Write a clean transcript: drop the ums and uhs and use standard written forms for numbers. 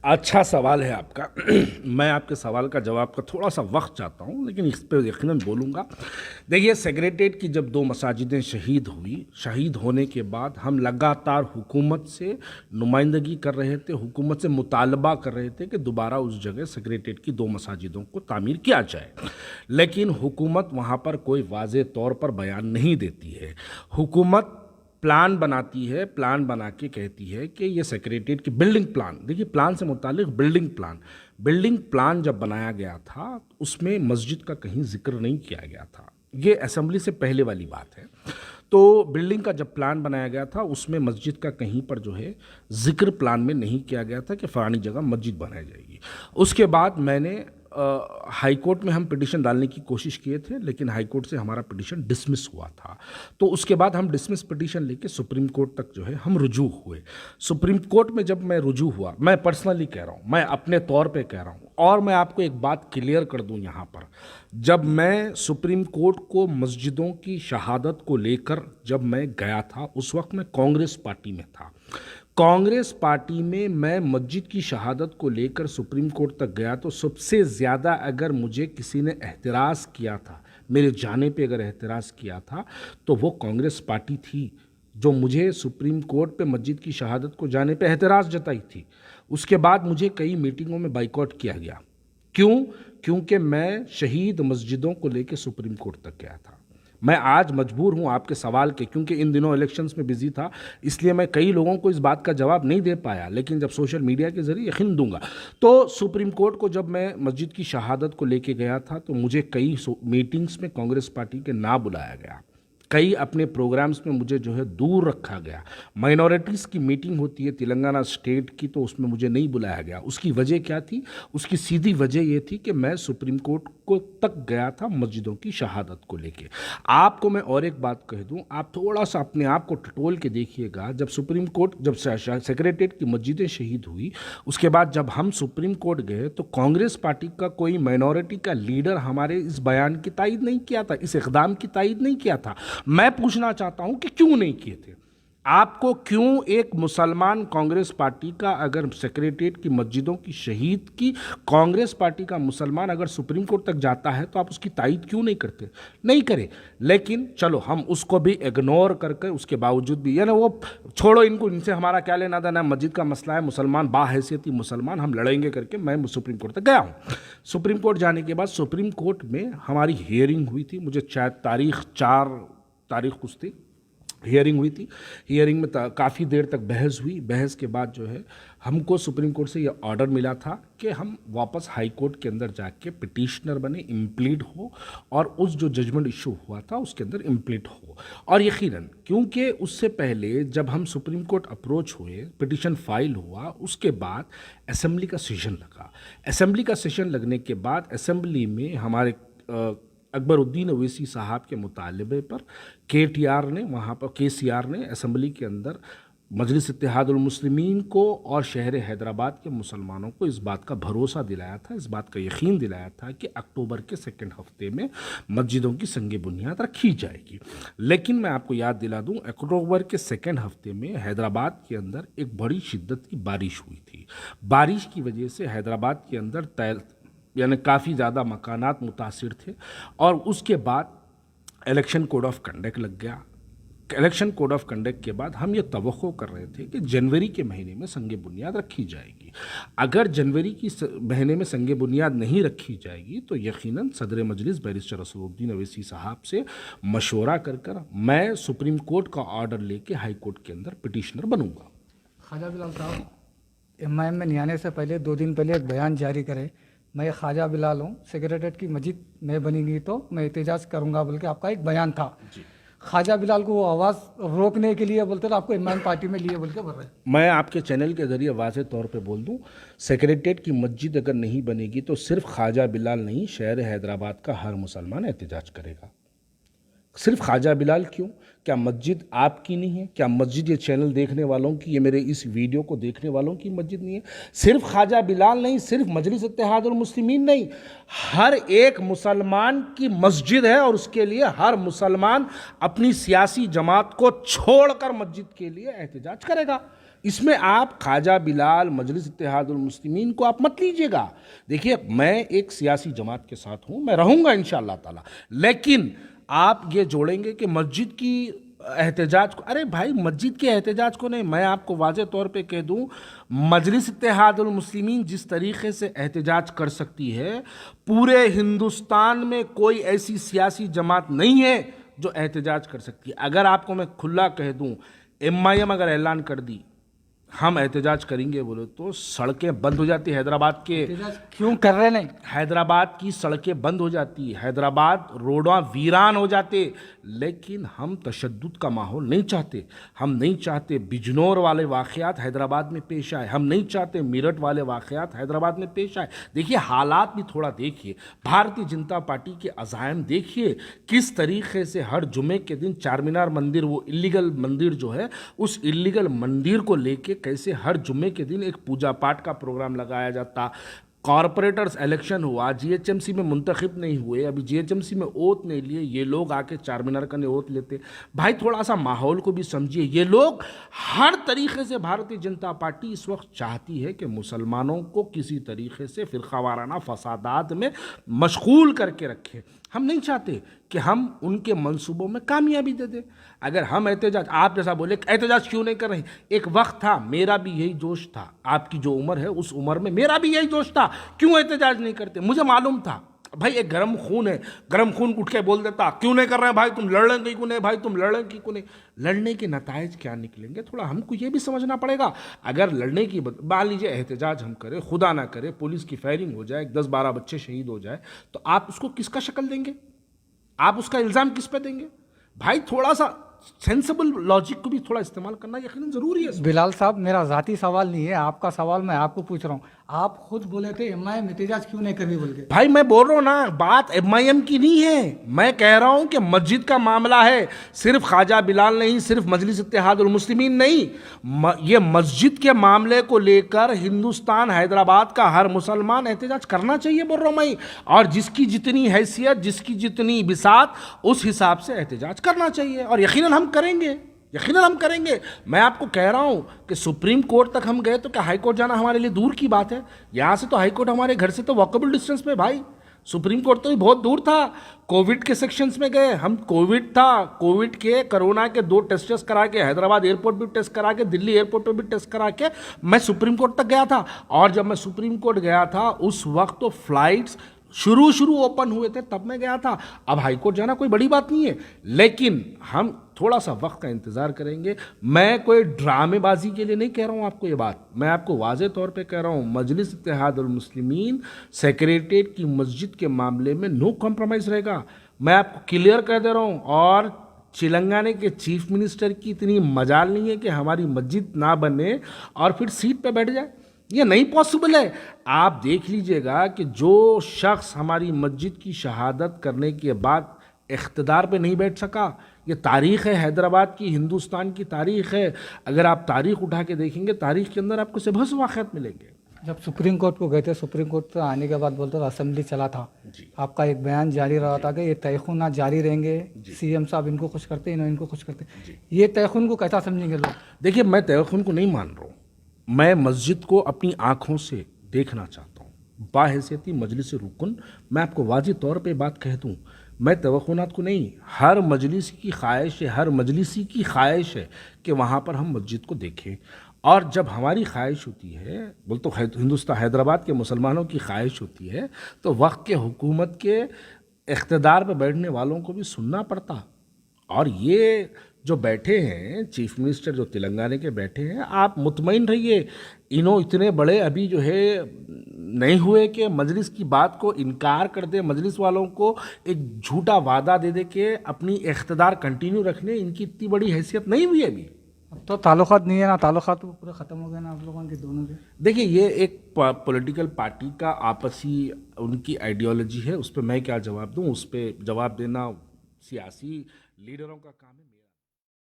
اچھا سوال ہے آپ کا. میں آپ کے سوال کا جواب کا تھوڑا سا وقت چاہتا ہوں لیکن اس پہ یقیناً بولوں گا. دیکھیے, سیکریٹریٹ کی جب 2 مساجدیں شہید ہونے کے بعد ہم لگاتار حکومت سے نمائندگی کر رہے تھے, حکومت سے مطالبہ کر رہے تھے کہ دوبارہ اس جگہ سیکریٹریٹ کی 2 مساجدوں کو تعمیر کیا جائے, لیکن حکومت وہاں پر کوئی واضح طور پر بیان نہیں دیتی ہے. حکومت پلان بناتی ہے, پلان بنا کے کہتی ہے کہ یہ سیکریٹریٹ کی بلڈنگ پلان, دیکھیے پلان سے متعلق بلڈنگ پلان جب بنایا گیا تھا اس میں مسجد کا کہیں ذکر نہیں کیا گیا تھا. یہ اسمبلی سے پہلے والی بات ہے. تو بلڈنگ کا جب پلان بنایا گیا تھا اس میں مسجد کا کہیں پر جو ہے ذکر پلان میں نہیں کیا گیا تھا کہ فلانی جگہ مسجد بنائی جائے گی. اس کے بعد میں نے ہائی کورٹ میں ہم پٹیشن ڈالنے کی کوشش کیے تھے لیکن ہائی کورٹ سے ہمارا پٹیشن ڈسمس ہوا تھا. تو اس کے بعد ہم ڈسمس پٹیشن لے کے سپریم کورٹ تک جو ہے ہم رجوع ہوئے. سپریم کورٹ میں جب میں رجوع ہوا, میں پرسنلی کہہ رہا ہوں, میں اپنے طور پہ کہہ رہا ہوں, اور میں آپ کو ایک بات کلیئر کر دوں یہاں پر, جب میں سپریم کورٹ کو مسجدوں کی شہادت کو لے کر جب میں گیا تھا اس وقت میں کانگریس پارٹی میں تھا. کانگریس پارٹی میں مسجد کی شہادت کو لے کر سپریم کورٹ تک گیا تو سب سے زیادہ اگر مجھے کسی نے اعتراض کیا تھا, میرے جانے پہ اگر اعتراض کیا تھا تو وہ کانگریس پارٹی تھی جو مجھے سپریم کورٹ پہ مسجد کی شہادت کو جانے پہ اعتراض جتائی تھی. اس کے بعد مجھے کئی میٹنگوں میں بائیکاٹ کیا گیا. کیونکہ میں شہید مسجدوں کو لے کے سپریم کورٹ تک گیا تھا. میں آج مجبور ہوں آپ کے سوال کے, کیونکہ ان دنوں الیکشنز میں بزی تھا اس لیے میں کئی لوگوں کو اس بات کا جواب نہیں دے پایا, لیکن جب سوشل میڈیا کے ذریعے یقین دوں گا. تو سپریم کورٹ کو جب میں مسجد کی شہادت کو لے کے گیا تھا تو مجھے کئی میٹنگز میں کانگریس پارٹی کے نہ بلایا گیا, کئی اپنے پروگرامز میں مجھے جو ہے دور رکھا گیا. مائنورٹیز کی میٹنگ ہوتی ہے تلنگانہ اسٹیٹ کی, تو اس میں مجھے نہیں بلایا گیا. اس کی وجہ کیا تھی؟ اس کی سیدھی وجہ یہ تھی کہ میں سپریم کورٹ کو تک گیا تھا مسجدوں کی شہادت کو لے کے. آپ کو میں اور ایک بات کہہ دوں, آپ تھوڑا سا اپنے آپ کو ٹٹول کے دیکھیے گا. جب سپریم کورٹ, جب سیکریٹریٹ کی مسجدیں شہید ہوئی, اس کے بعد جب ہم سپریم کورٹ گئے تو کانگریس پارٹی کا کوئی مائنورٹی کا لیڈر ہمارے اس بیان کی تائید نہیں کیا تھا, اس اقدام کی تائید نہیں کیا تھا. میں پوچھنا چاہتا ہوں کہ کیوں نہیں کیے تھے آپ کو؟ کیوں ایک مسلمان کانگریس پارٹی کا اگر سیکریٹریٹ کی مسجدوں کی شہید کی کانگریس پارٹی کا مسلمان اگر سپریم کورٹ تک جاتا ہے تو آپ اس کی تائید کیوں نہیں کرتے؟ نہیں کرے. لیکن چلو ہم اس کو بھی اگنور کر کے اس کے باوجود بھی, یعنی وہ چھوڑو ان سے ہمارا کیا لینا دینا, مسجد کا مسئلہ ہے, مسلمان باحیثیتی مسلمان ہم لڑیں گے کر کے میں سپریم کورٹ تک گیا ہوں. سپریم کورٹ جانے کے بعد سپریم کورٹ میں ہماری ہیئرنگ ہوئی تھی. مجھے شاید تاریخ کچھ تھی, ہیئرنگ ہوئی تھی. ہیئرنگ میں کافی دیر تک بحث ہوئی. بحث کے بعد جو ہے ہم کو سپریم کورٹ سے یہ آرڈر ملا تھا کہ ہم واپس ہائی کورٹ کے اندر جا کے پٹیشنر بنے, امپلیڈ ہو, اور اس جو ججمنٹ ایشو ہوا تھا اس کے اندر امپلیڈ ہو. اور یقیناً کیونکہ اس سے پہلے جب ہم سپریم کورٹ اپروچ ہوئے, پٹیشن فائل ہوا, اس کے بعد اسمبلی کا سیشن لگا. اسمبلی کا سیشن لگنے کے بعد اسمبلی میں ہمارے اکبر الدین اویسی صاحب کے مطالبے پر کے سی آر نے اسمبلی کے اندر مجلس اتحاد المسلمین کو اور شہر حیدرآباد کے مسلمانوں کو اس بات کا بھروسہ دلایا تھا, اس بات کا یقین دلایا تھا کہ اکتوبر کے 2 ہفتے میں مسجدوں کی سنگ بنیاد رکھی جائے گی. لیکن میں آپ کو یاد دلا دوں, اکتوبر کے 2 ہفتے میں حیدرآباد کے اندر ایک بڑی شدت کی بارش ہوئی تھی. بارش کی وجہ سے حیدرآباد کے اندر یعنی کافی زیادہ مکانات متاثر تھے, اور اس کے بعد الیکشن کوڈ آف کنڈکٹ لگ گیا. الیکشن کوڈ آف کنڈکٹ کے بعد ہم یہ توقع کر رہے تھے کہ جنوری کے مہینے میں سنگ بنیاد رکھی جائے گی. اگر جنوری کی مہینے میں سنگ بنیاد نہیں رکھی جائے گی تو یقیناً صدر مجلس بیرسٹر رسول الدین اویسی صاحب سے مشورہ کر میں سپریم کورٹ کا آرڈر لے کے ہائی کورٹ کے اندر پٹیشنر بنوں گا. خواجہ بلال صاحب, ایم میں نہیں آنے سے پہلے 2 دن پہلے ایک بیان جاری کرے, میں خواجہ بلال ہوں, سیکریٹریٹ کی مسجد میں بنی گی تو میں احتجاج کروں گا بلکہ آپ کا ایک بیان تھا. خواجہ بلال کو وہ آواز روکنے کے لیے بولتے تو آپ کو ایم پارٹی میں لیے بول کے بول رہے ہیں. میں آپ کے چینل کے ذریعے واضح طور پہ بول دوں, سیکریٹریٹ کی مسجد اگر نہیں بنے گی تو صرف خواجہ بلال نہیں, شہر حیدرآباد کا ہر مسلمان احتجاج کرے گا. صرف خواجہ بلال کیوں؟ کیا مسجد آپ کی نہیں ہے؟ کیا مسجد یہ چینل دیکھنے والوں کی, یہ میرے اس ویڈیو کو دیکھنے والوں کی مسجد نہیں ہے؟ صرف خواجہ بلال نہیں, صرف مجلس اتحاد المسلمین نہیں, ہر ایک مسلمان کی مسجد ہے, اور اس کے لیے ہر مسلمان اپنی سیاسی جماعت کو چھوڑ کر مسجد کے لیے احتجاج کرے گا. اس میں آپ خواجہ بلال مجلس اتحاد المسلمین کو آپ مت لیجیے گا. دیکھیے میں ایک سیاسی جماعت کے ساتھ ہوں, میں رہوں گا انشاءاللہ تعالی, لیکن آپ یہ جوڑیں گے کہ مسجد کی احتجاج کو, ارے بھائی مسجد کے احتجاج کو نہیں, میں آپ کو واضح طور پہ کہہ دوں مجلس اتحاد المسلمین جس طریقے سے احتجاج کر سکتی ہے, پورے ہندوستان میں کوئی ایسی سیاسی جماعت نہیں ہے جو احتجاج کر سکتی ہے. اگر آپ کو میں کھلا کہہ دوں MIM اگر اعلان کر دی ہم احتجاج کریں گے بولے تو سڑکیں بند ہو جاتی. حیدرآباد کے کیوں کر رہے نہیں؟ حیدرآباد کی سڑکیں بند ہو جاتی, حیدرآباد روڈاں ویران ہو جاتے. لیکن ہم تشدد کا ماحول نہیں چاہتے. ہم نہیں چاہتے بجنور والے واقعات حیدرآباد میں پیش آئے, ہم نہیں چاہتے میرٹھ والے واقعات حیدرآباد میں پیش آئے. دیکھیے حالات بھی تھوڑا دیکھیے, بھارتی جنتا پارٹی کے عزائم دیکھیے, کس طریقے سے ہر جمعے کے دن چار مینار مندر, وہ اللیگل مندر جو ہے, اس اللیگل مندر کو لے کے کیسے ہر جمعے کے دن ایک پوجا پاٹ کا پروگرام لگایا جاتا. کارپوریٹرز الیکشن ہوا, GHMC میں منتخب نہیں ہوئے, ابھی GHMC میں اوت نہیں لیے, یہ لوگ آ کے چار مینار کا اوت لیتے. بھائی تھوڑا سا ماحول کو بھی سمجھیے. یہ لوگ ہر طریقے سے, بھارتیہ جنتا پارٹی اس وقت چاہتی ہے کہ مسلمانوں کو کسی طریقے سے فرقہ وارانہ فسادات میں مشغول کر کے رکھے. ہم نہیں چاہتے کہ ہم ان کے منصوبوں میں کامیابی دے دیں. اگر ہم احتجاج, آپ جیسا بولے احتجاج کیوں نہیں کر رہے, ایک وقت تھا میرا بھی یہی جوش تھا, آپ کی جو عمر ہے اس عمر میں میرا بھی یہی جوش تھا, کیوں احتجاج نہیں کرتے. مجھے معلوم تھا بھائی ایک گرم خون ہے, گرم خون اٹھ کے بول دیتا کیوں نہیں کر رہے ہیں بھائی, تم لڑ رہے کیوں نہیں, بھائی تم لڑ رہے کیوں نہیں. لڑنے کے نتائج کیا نکلیں گے تھوڑا ہم کو یہ بھی سمجھنا پڑے گا. اگر لڑنے کی مان لیجیے احتجاج ہم کریں, خدا نہ کرے پولیس کی فائرنگ ہو جائے, 10-12 بچے شہید ہو جائے, تو آپ اس کو کس کا شکل دیں گے, آپ اس کا الزام کس پہ دیں گے. بھائی تھوڑا سا سینسیبل لاجک کو بھی تھوڑا استعمال کرنا یقیناً ضروری ہے. بلال صاحب میرا ذاتی سوال نہیں ہے, آپ کا سوال میں آپ کو پوچھ رہا ہوں. آپ خود بولے تھے MIM احتجاج کیوں نہیں کر رہی بول کے. بھائی میں بول رہا ہوں نا, بات MIM کی نہیں ہے, میں کہہ رہا ہوں کہ مسجد کا معاملہ ہے, صرف خواجہ بلال نہیں, صرف مجلس اتحاد المسلمین نہیں, یہ مسجد کے معاملے کو لے کر ہندوستان حیدرآباد کا ہر مسلمان احتجاج کرنا چاہیے بول رہا ہوں میں, اور جس کی جتنی حیثیت, جس کی جتنی بساط, اس حساب سے احتجاج کرنا چاہیے, اور یقیناً ہم کریں گے, یقیناً ہم کریں گے. میں آپ کو کہہ رہا ہوں کہ سپریم کورٹ تک ہم گئے تو کیا ہائی کورٹ جانا ہمارے لیے دور کی بات ہے. یہاں سے تو ہائی کورٹ ہمارے گھر سے تو واکبل ڈسٹینس پہ, بھائی سپریم کورٹ تو بہت دور تھا. کووڈ کے سیکشنز میں گئے ہم, کووڈ تھا, کووڈ کے کرونا کے 2 ٹیسٹ کرا کے, حیدرآباد ایئرپورٹ بھی ٹیسٹ کرا کے, دلی ایئرپورٹ پہ بھی ٹیسٹ کرا کے میں سپریم کورٹ تک گیا تھا. اور جب میں سپریم کورٹ گیا تھا اس وقت تو فلائٹس شروع اوپن ہوئے تھے, تب میں گیا تھا. اب ہائی کورٹ جانا کوئی بڑی بات نہیں ہے, لیکن ہم تھوڑا سا وقت کا انتظار کریں گے. میں کوئی ڈرامے بازی کے لیے نہیں کہہ رہا ہوں آپ کو یہ بات, میں آپ کو واضح طور پہ کہہ رہا ہوں مجلس اتحاد المسلمین سیکریٹریٹ کی مسجد کے معاملے میں نو کمپرومائز رہے گا. میں آپ کو کلیئر کہہ دے رہا ہوں, اور تلنگانہ کے چیف منسٹر کی اتنی مجال نہیں ہے کہ ہماری مسجد نہ بنے اور پھر سیٹ پہ بیٹھ جائے, یہ نہیں پاسبل ہے. آپ دیکھ لیجئے گا کہ جو شخص ہماری مسجد کی شہادت کرنے کے بعد اقتدار پہ نہیں بیٹھ سکا, یہ تاریخ ہے حیدرآباد کی, ہندوستان کی تاریخ ہے. اگر آپ تاریخ اٹھا کے دیکھیں گے, تاریخ کے اندر آپ کو سے بہت سے واقعات ملیں گے. جب سپریم کورٹ کو گئے تھے, سپریم کورٹ سے آنے کے بعد بولتے اسمبلی چلا تھا, آپ کا ایک بیان جاری رہا تھا کہ یہ تیخونات جاری رہیں گے, CM صاحب ان کو خوش کرتے, ان کو خوش کرتے. یہ تیخون کو کیسا سمجھیں گے لوگ؟ دیکھیے میں تیخون کو نہیں مان رہا ہوں, میں مسجد کو اپنی آنکھوں سے دیکھنا چاہتا ہوں باحیثیتی مجلس رکن. میں آپ کو واضح طور پہ بات کہہ دوں, میں توخونات کو نہیں, ہر مجلس کی خواہش ہے, ہر مجلسی کی خواہش ہے کہ وہاں پر ہم مسجد کو دیکھیں. اور جب ہماری خواہش ہوتی ہے, بول تو ہندوستان حیدرآباد کے مسلمانوں کی خواہش ہوتی ہے, تو وقت کے حکومت کے اقتدار پہ بیٹھنے والوں کو بھی سننا پڑتا. اور یہ جو بیٹھے ہیں چیف منسٹر جو تلنگانہ کے بیٹھے ہیں, آپ مطمئن رہیے انہوں اتنے بڑے ابھی جو ہے نہیں ہوئے کہ مجلس کی بات کو انکار کر دے, مجلس والوں کو ایک جھوٹا وعدہ دے دے کہ اپنی اقتدار کنٹینیو رکھنے. ان کی اتنی بڑی حیثیت نہیں ہوئی ابھی. اب تو تعلقات نہیں ہے نا, تعلقات پورے ختم ہو گئے نا آپ لوگوں کے دونوں کے. دیکھیے یہ ایک پولیٹیکل پارٹی کا آپسی ان کی آئیڈیالوجی ہے, اس پہ میں کیا جواب دوں, اس پہ جواب دینا سیاسی لیڈروں کا کام ہے.